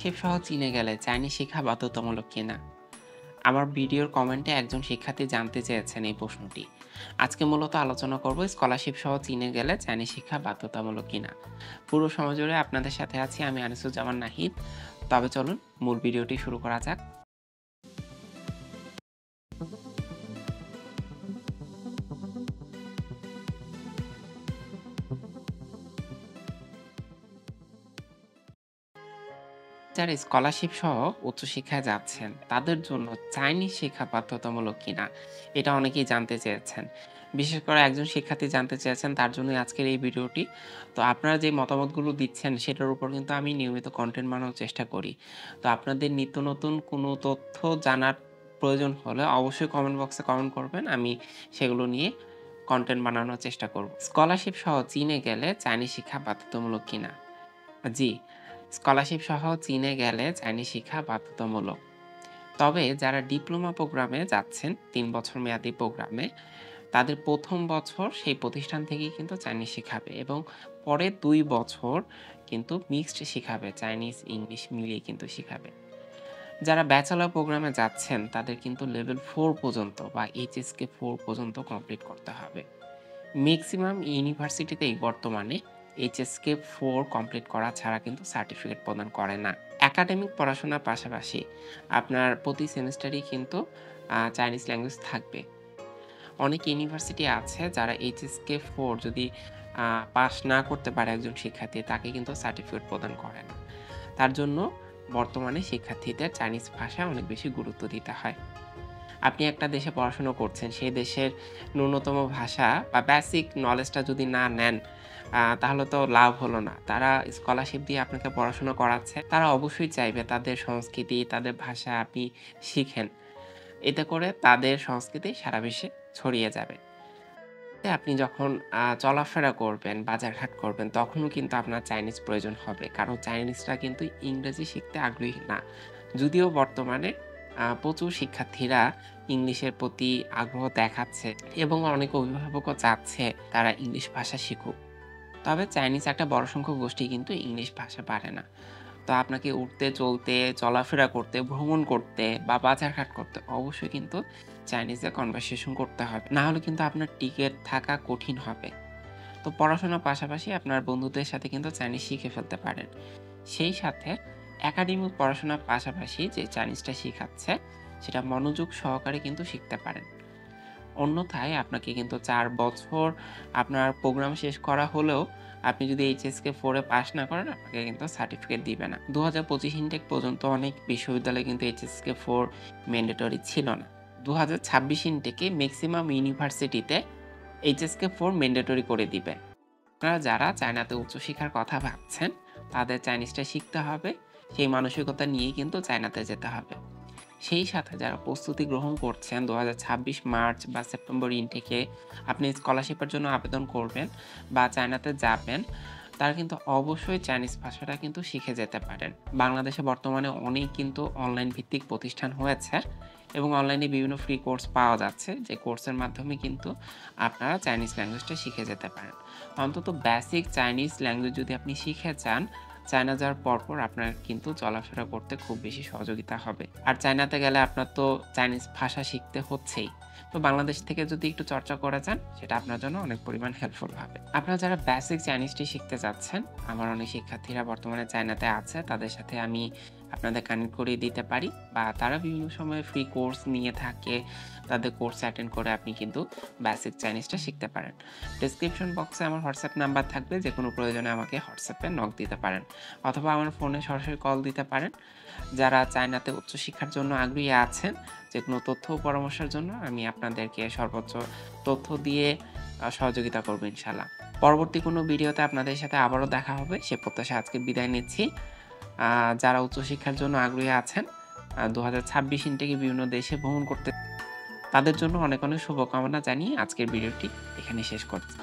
শিপসহ চীনে গেলে চাইনিজ শিক্ষা বাধ্যতামূলক কিনা? আমার ভিডিওর কমেন্টে একজন শিক্ষার্থী জানতে চেয়েছেন এই প্রশ্নটি। আজকে মূলত আলোচনা করব স্কলারশিপ সহ চীনে গেলে চাইনিজ শিক্ষা বাধ্যতামূলক কিনা। পুরো সময় জুড়ে আপনাদের সাথে আছি আমি আনিসুজ্জামান নাহিদ। তবে চলুন মূল ভিডিওটি শুরু করা যাক। যারা স্কলারশিপ সহ উচ্চশিক্ষায় যাচ্ছেন তাদের জন্য চাইনিজ শিক্ষা বাধ্যতামূলক কিনা এটা অনেকেই জানতে চেয়েছেন। বিশেষ করে একজন শিক্ষার্থী জানতে চেয়েছেন, তার জন্য আজকের এই ভিডিওটি। তো আপনারা যে মতামতগুলো দিচ্ছেন সেটার উপর কিন্তু আমি নিয়মিত কন্টেন্ট বানানোর চেষ্টা করি। তো আপনাদের নিত্য নতুন কোনো তথ্য জানার প্রয়োজন হলে অবশ্যই কমেন্ট বক্সে কমেন্ট করবেন, আমি সেগুলো নিয়ে কন্টেন্ট বানানোর চেষ্টা করব। স্কলারশিপ সহ চীনে গেলে চাইনিজ শিক্ষা বাধ্যতামূলক কিনা? জি, স্কলারশিপ সহ চীনে গেলে চাইনিজ শিক্ষা বাধ্যতামূলক। তবে যারা ডিপ্লোমা প্রোগ্রামে যাচ্ছেন ৩ বছর মেয়াদী প্রোগ্রামে, তাদের ১ম বছর সেই প্রতিষ্ঠান থেকেই কিন্তু চাইনিজ শিখাবে এবং পরের ২ বছর কিন্তু মিক্সড শিখাবে, চাইনিজ ইংলিশ মিলিয়ে কিন্তু শিখাবে। যারা ব্যাচেলর প্রোগ্রামে যাচ্ছেন তাদের কিন্তু লেভেল 4 পর্যন্ত বা এইচএসকে 4 পর্যন্ত কমপ্লিট করতে হবে। মেক্সিমাম ইউনিভার্সিটিতেই বর্তমানে এইচএসকে 4 কমপ্লিট করা ছাড়া কিন্তু সার্টিফিকেট প্রদান করে না। একাডেমিক পড়াশোনার পাশাপাশি আপনার প্রতি সেমেস্টারেই কিন্তু চাইনিজ ল্যাঙ্গুয়েজ থাকবে। অনেক ইউনিভার্সিটি আছে যারা এইচএসকে 4 যদি পাস না করতে পারে একজন শিক্ষার্থী, তাকে কিন্তু সার্টিফিকেট প্রদান করে না। তার জন্য বর্তমানে শিক্ষার্থীদের চাইনিজ ভাষায় অনেক বেশি গুরুত্ব দিতে হয়। আপনি একটা দেশে পড়াশোনা করছেন, সেই দেশের ন্যূনতম ভাষা বা বেসিক নলেজটা যদি না নেন, তাহলে তো লাভ হলো না। তারা স্কলারশিপ দিয়ে আপনাকে পড়াশোনা করাচ্ছে। তারা অবশ্যই চাইবে তাদের সংস্কৃতি, তাদের ভাষা আপনি শিখেন। এতে করে তাদের সংস্কৃতি সারা বিশ্বে ছড়িয়ে যাবে। আপনি যখন চলাফেরা করবেন, বাজারঘাট করবেন, তখনও কিন্তু আপনার চাইনিজ প্রয়োজন হবে। কারণ চাইনিজরা কিন্তু ইংরেজি শিখতে আগ্রহী না। যদিও বর্তমানে প্রচুর শিক্ষার্থীরা ইংলিশের প্রতি আগ্রহ দেখাচ্ছে এবং অনেক অভিভাবকও চাচ্ছে তারা ইংলিশ ভাষা শিখুক। তবে চাইনিজ একটা বড় সংখ্যক গোষ্ঠী কিন্তু ইংলিশ ভাষা পারে না। তো আপনাকে উঠতে, চলতে, চলাফেরা করতে, ভ্রমণ করতে বা বাজারঘাট করতে অবশ্যই কিন্তু চাইনিজে কনভারসেশন করতে হবে। না হলে কিন্তু আপনার টিকে থাকা কঠিন হবে। তো পড়াশোনার পাশাপাশি আপনার বন্ধুদের সাথে কিন্তু চাইনিজ শিখে ফেলতে পারেন। সেই সাথে একাডেমিক পড়াশোনার পাশাপাশি যে চাইনিজটা শিখাচ্ছে সেটা মনোযোগ সহকারে কিন্তু শিখতে পারেন। অন্যথায় আপনাকে কিন্তু ৪ বছর আপনার প্রোগ্রাম শেষ করা হলেও আপনি যদি এইচএসকে 4 এ পাস না করেন, আপনাকে কিন্তু সার্টিফিকেট দিবে না। ২০২৫ ইনটেক পর্যন্ত অনেক বিশ্ববিদ্যালয়ে কিন্তু এইচএসকে 4 ম্যান্ডেটরি ছিল না। ২০২৬ ইনটেকে মেক্সিমাম ইউনিভার্সিটিতে এইচএসকে 4 ম্যান্ডেটরি করে দিবে। আপনারা যারা চায়নাতে উচ্চশিক্ষার কথা ভাবছেন, তাদের চাইনিজটা শিখতে হবে। সেই মানসিকতা নিয়েই কিন্তু চায়নাতে যেতে হবে। সেই সাথে যারা প্রস্তুতি গ্রহণ করছেন ২০২৬ মার্চ বা সেপ্টেম্বর ইনটেকে আপনি স্কলারশিপের জন্য আবেদন করবেন বা চায়নাতে যাবেন, তারা কিন্তু অবশ্যই চাইনিজ ভাষাটা কিন্তু শিখে যেতে পারেন। বাংলাদেশে বর্তমানে অনেক কিন্তু অনলাইন ভিত্তিক প্রতিষ্ঠান হয়েছে এবং অনলাইনে বিভিন্ন ফ্রি কোর্স পাওয়া যাচ্ছে, যে কোর্সের মাধ্যমে কিন্তু আপনারা চাইনিজ ল্যাঙ্গুয়েজটা শিখে যেতে পারেন। অন্তত বেসিক চাইনিজ ল্যাঙ্গুয়েজ যদি আপনি শিখে যান, চায়না যাওয়ার পরপর আপনার কিন্তু চলাফেরা করতে খুব বেশি সহযোগিতা হবে। আর চায়নাতে গেলে আপনার তো চাইনিজ ভাষা শিখতে হচ্ছেই। তো বাংলাদেশ থেকে যদি একটু চর্চা করে যান, সেটা আপনার জন্য অনেক পরিমাণ হেল্পফুল হবে। আপনারা যারা বেসিক চাইনিজটি শিখতে চাচ্ছেন, আমার অনেক শিক্ষার্থীরা বর্তমানে চায়নাতে আছে, তাদের সাথে আমি আপনাদের কানেক্ট করিয়ে দিতে পারি বা তারা বিভিন্ন সময়ে ফ্রি কোর্স নিয়ে থাকে, তাদের কোর্স অ্যাটেন্ড করে আপনি কিন্তু বেসিক চাইনিজটা শিখতে পারেন। ডেসক্রিপশন বক্সে আমার হোয়াটসঅ্যাপ নাম্বার থাকবে, যে কোনো প্রয়োজনে আমাকে হোয়াটসঅ্যাপে নক দিতে পারেন অথবা আমার ফোনে সরাসরি কল দিতে পারেন। যারা চায়নাতে উচ্চশিক্ষার জন্য আগ্রহী আছেন, যে কোনো তথ্য ও পরামর্শের জন্য আমি আপনাদেরকে সর্বোচ্চ তথ্য দিয়ে সহযোগিতা করব ইনশাআল্লাহ। পরবর্তী কোনো ভিডিওতে আপনাদের সাথে আবারও দেখা হবে, সে প্রত্যাশা আজকে বিদায় নিচ্ছি। যারা উচ্চশিক্ষার জন্য আগ্রহী আছেন, ২০২৬ ইনটেকে বিভিন্ন দেশে ভ্রমণ করতে, তাদের জন্য অনেক অনেক শুভকামনা জানিয়ে আজকের ভিডিওটি এখানে শেষ করছি।